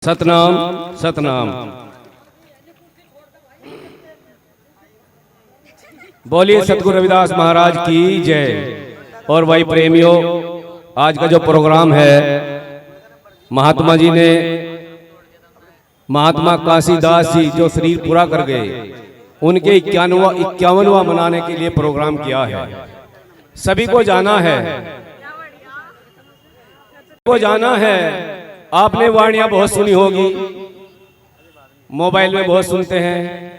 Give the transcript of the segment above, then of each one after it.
सतनाम सतनाम। बोलिए सतगुरु रविदास महाराज की जय। और भाई प्रेमियों, आज का जो प्रोग्राम है, महात्मा जी ने महात्मा काशीदास जी जो शरीर पूरा कर गए, उनके 51वां मनाने के लिए प्रोग्राम किया है। सभी को जाना है। आपने वाणियां बहुत सुनी होगी, मोबाइल में बहुत सुनते हैं,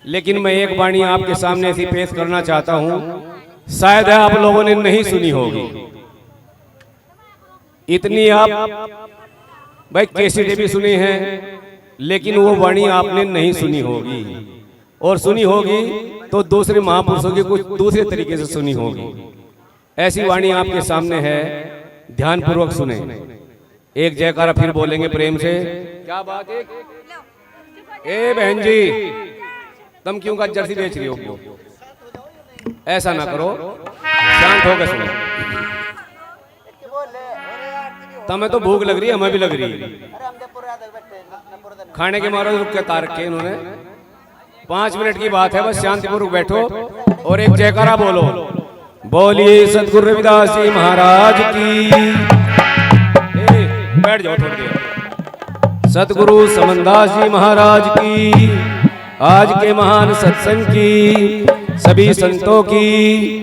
लेकिन मैं एक वाणी आपके सामने ऐसी पेश करना चाहता हूं, शायद आप लोगों ने नहीं सुनी होगी। इतनी आप भाई कैसेटें भी सुनी हैं, लेकिन वो वाणी आपने नहीं सुनी होगी, और सुनी होगी तो दूसरे महापुरुषों की कुछ दूसरे तरीके से सुनी होगी। ऐसी वाणी आपके सामने है, ध्यानपूर्वक सुने। एक जयकारा फिर बोलेंगे प्रेम से। क्या बात है? ए बहन जी, तुम क्यों का जर्सी बेच रही हो? ऐसा ना करो, शांत होकर सुनो। तुम्हें तो भूख लग रही है, हमें भी लग रही है। खाने के मारे रुक के तार के इन्होंने 5 मिनट की बात है, बस शांतिपूर्वक बैठो और एक जयकारा बोलो। बोलिए सतगुरु रविदास जी महाराज की। बैठ जाओ थोड़ी देर। सतगुरु समनदास जी महाराज की, आज के महान सत्संग की, सभी संतों की।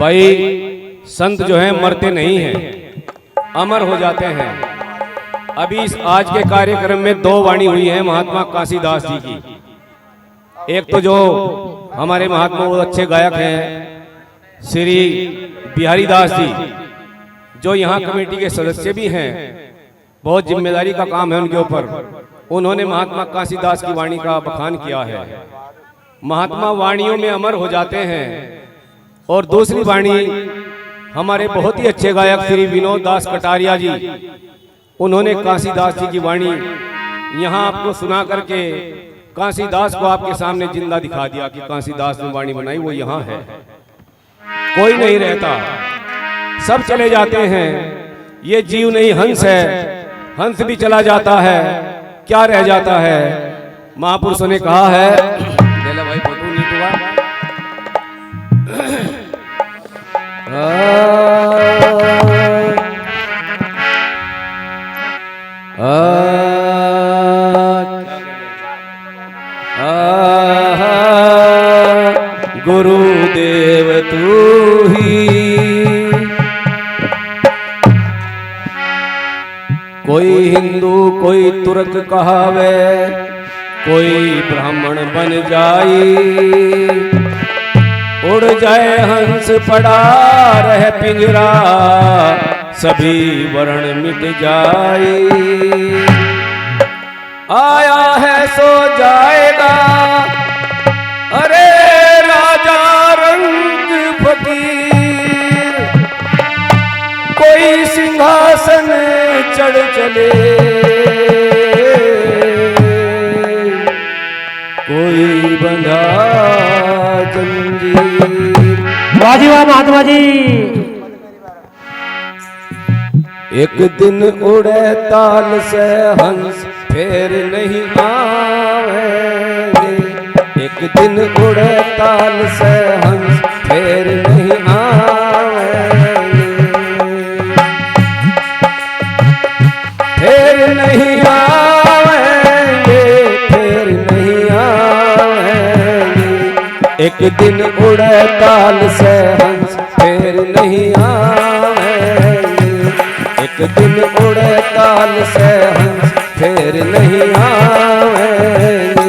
भाई संत जो हैं मरते नहीं हैं, अमर हो जाते हैं। अभी आज के कार्यक्रम में 2 वाणी हुई है महात्मा काशीदास जी की। एक तो जो हमारे महात्मा वो अच्छे गायक हैं श्री बिहारी दास जी, जो यहाँ कमेटी के सदस्य भी हैं, बहुत जिम्मेदारी का काम है उनके ऊपर। उन्होंने महात्मा काशीदास की वाणी का बखान किया है। महात्मा वाणियों में अमर हो जाते हैं। और दूसरी वाणी हमारे बहुत ही अच्छे गायक श्री विनोद दास कटारिया जी, उन्होंने काशीदास जी की वाणी यहाँ आपको सुना करके काशीदास को आपके सामने जिंदा दिखा दिया कि काशीदास ने वाणी बनाई, वो यहाँ है। कोई नहीं रहता, सब चले जाते हैं। ये जीव नहीं हंस है, हंस भी चला जाता है, क्या रह जाता है? महापुरुषों ने कहा है, भाई फोटो नहीं हुआ। गुरुदेव तू ही, कोई हिंदू कोई तुर्क कहावे, कोई ब्राह्मण बन जाई, उड़ जाए हंस पड़ा रह पिंजरा, सभी वर्ण मिट जाए। आया है सो जाएगा, अरे राजा रंग फकीर, कोई सिंहासन चढ़ चले, कोई बंधा जंजीर। वाह महात्मा जी। एक दिन उड़े ताल से हंस फिर नहीं आवेंगे, एक दिन उड़े ताल से हंस फिर नहीं आवेंगे, फिर नहीं आवेंगे, फिर नहीं आवेंगे। एक दिन उड़े ताल से हंस फिर नहीं आवेंगे, एक दिन उड़े ताल से हंस फिर नहीं आवेंगे।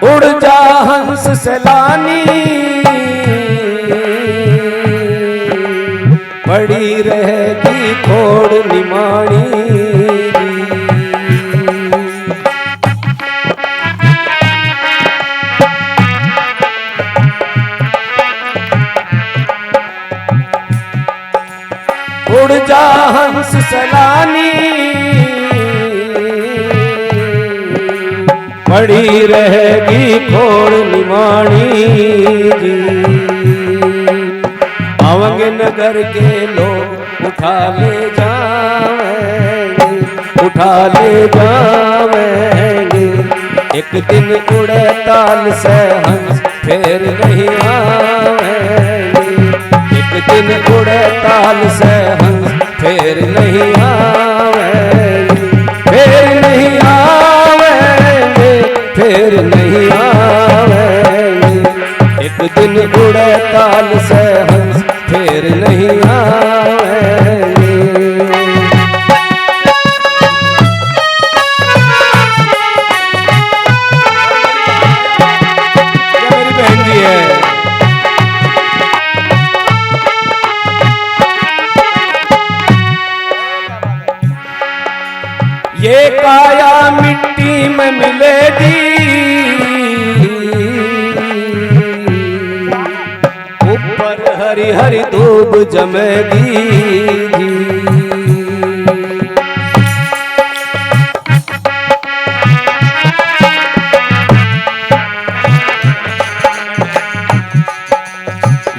उड़ जा हंस सैलानी, पड़ी रहेगी खोड़ निमाणी। जा हंस सलानी, पड़ी रहेगी खोड़ निमाणी जी। आवेंगे नगर के लोग उठा ले जावेंगे, उठा ले जावेंगे। एक दिन उड़े ताल से हंस फिर नहीं आवेंगे, एक दिन उड़े ताल से हंस फिर नहीं आवेंगे, फिर नहीं आवेंगे, फिर नहीं आवेंगे। एक दिन उड़े ताल से हंस फिर नहीं आवेंगे। मेरी बहन जी है, ये काया मिट्टी में मिलेगी, ऊपर हरी हरी धूप जमेगी।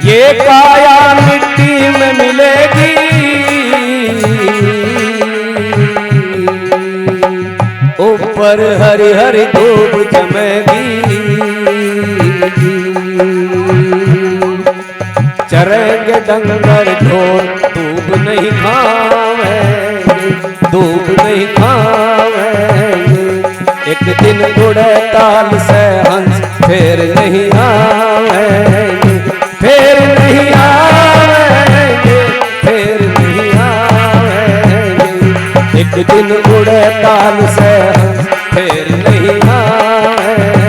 ये काया मिट्टी में मिलेगी, ऊपर हरी हरी धूप जमेगी। चरेंगे डंगर ढोर धूप नहीं खावेंगे, धूप नहीं खावेंगे। एक दिन उड़े ताल से हंस फिर नहीं आवेंगे, फिर नहीं आवेंगे, फिर नहीं आवेंगे। एक दिन उड़े ताल से हंस फिर नहीं आवेंगे।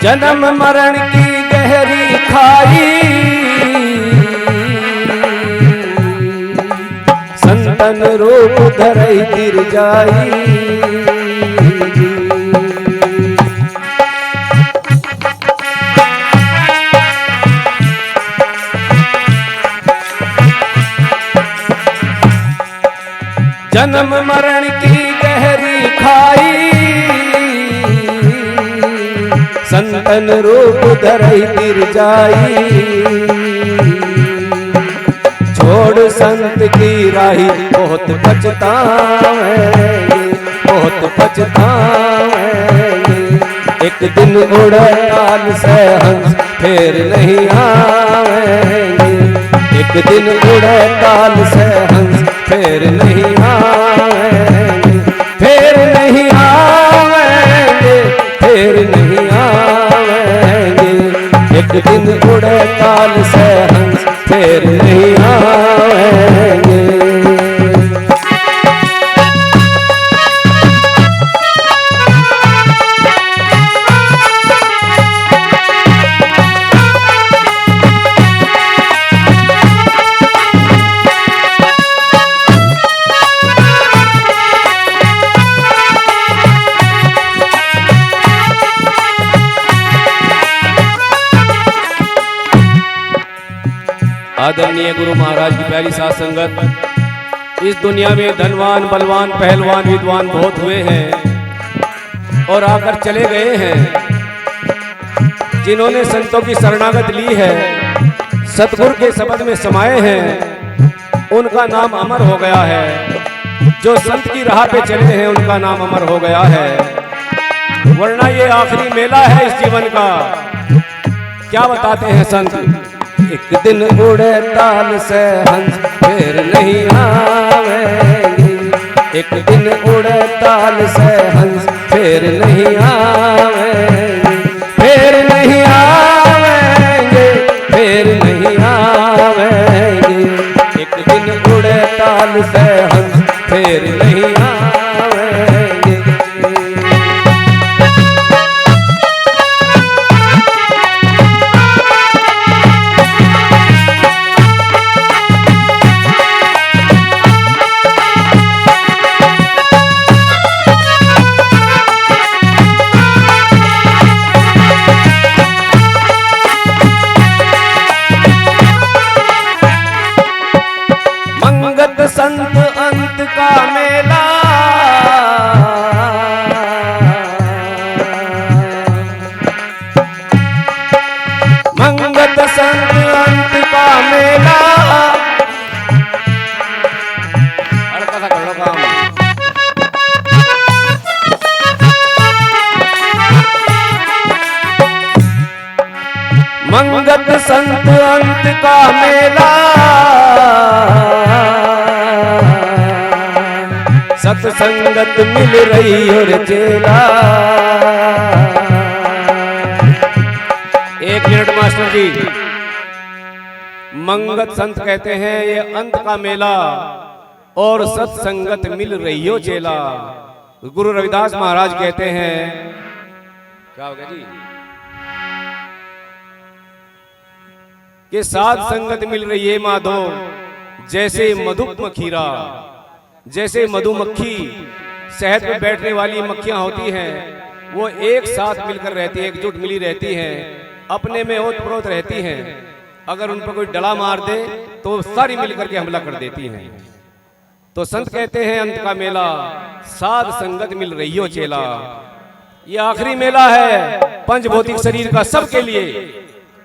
जन्म मरण की गहरी खाई, संतन रूप धरई गिर जाई। जन्म मरण की गहरी खाई, संतन रूप धरई गिर जाई। छोड़ संत की राही बहुत पछतावेंगे, बहुत पछतावेंगे। एक दिन उड़े ताल से हंस फिर नहीं आवेंगे, एक दिन उड़े ताल से हंस फिर नहीं आवेंगे, फिर नहीं आवेंगे, फिर नहीं आवेंगे। एक दिन उड़े ताल से हंस फिर नहीं आवेंगे। आदरणीय गुरु महाराज की प्यारी साथ संगत, इस दुनिया में धनवान बलवान पहलवान विद्वान बहुत हुए हैं और आकर चले गए हैं। जिन्होंने संतों की शरणागत ली है, सतगुरु के शब्द में समाये हैं, उनका नाम अमर हो गया है। जो संत की राह पे चले हैं उनका नाम अमर हो गया है। वरना ये आखिरी मेला है इस जीवन का। क्या बताते हैं संत? एक दिन उड़े ताल से हंस फिर नहीं आवेंगे, एक दिन उड़े ताल से हंस फिर नहीं आवेंगे, फिर नहीं ताल से हंस फिर नहीं आवेंगे। संत अंत का मेला, मंगत संत अंत का मेला। हल्का सा कर लो काम। मंगत संत अंत का मेला, सत्संगत मिल रही और चेला। एक मिनट मास्टर जी, मंगत संत कहते हैं ये अंत का मेला और सत्संगत मिल रही हो चेला। गुरु रविदास महाराज कहते हैं, क्या हो गया जी, कि साध संगत मिल रही है माधो जैसे मधुप मखीरा। जैसे मधुमक्खी शहद पे बैठने वाली मक्खियां होती हैं, वो एक साथ मिलकर रहती हैं, एकजुट मिली रहती हैं, अपने में ओत-प्रोत रहती हैं। अगर उन पर कोई डला मार दे तो सारी मिलकर के हमला कर देती हैं। तो संत कहते हैं अंत का मेला, साध संगत मिल रही हो चेला। ये आखिरी मेला है पंचभौतिक शरीर का सबके लिए,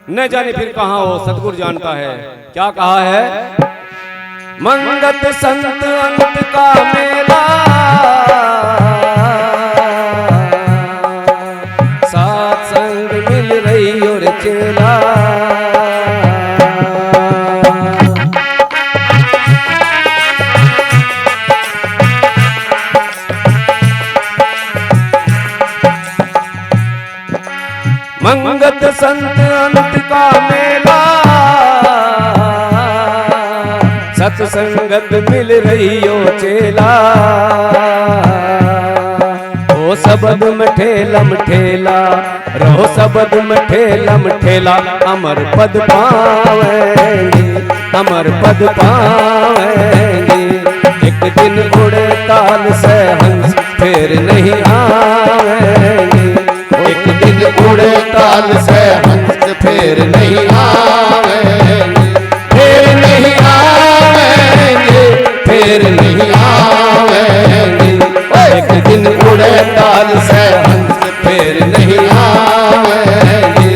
न जाने फिर कहाँ हो, सतगुरु जानता है। क्या कहा है? मंगत संत अंत का मेला, साथ संग मिल रही और चेला। मंगत संत अंत का मेला, सत्संगत मिल रही हो चेला। ओ सबद में ठेलम ठेला, रहो सबद में ठेलम ठेला। अमर पद पावेंगे, अमर पद पावेंगे। एक दिन उड़े ताल से हंस फिर नहीं आवेंगे। एक दिन उड़े ताल से हंस फिर नहीं आवेंगे। फिर नहीं आवेंगे, फिर नहीं आवेंगे। एक दिन उड़े ताल से हंस फिर नहीं आवेंगे।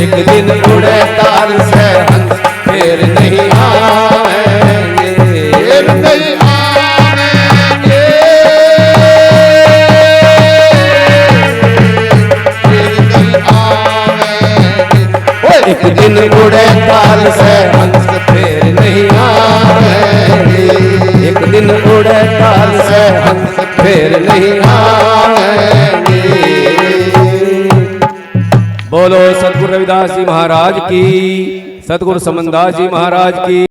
एक दिन उड़े ताल से हंस फिर नहीं आवेंगे। फिर नहीं आवेंगे, फिर नहीं आवेंगे। एक दिन उड़े ताल से हंस फिर नहीं आवेंगे। एक दिन उड़े ताल से हंस फिर नहीं आवेंगे। बोलो सतगुरु रविदास जी महाराज की, सतगुरु समनदास जी महाराज की।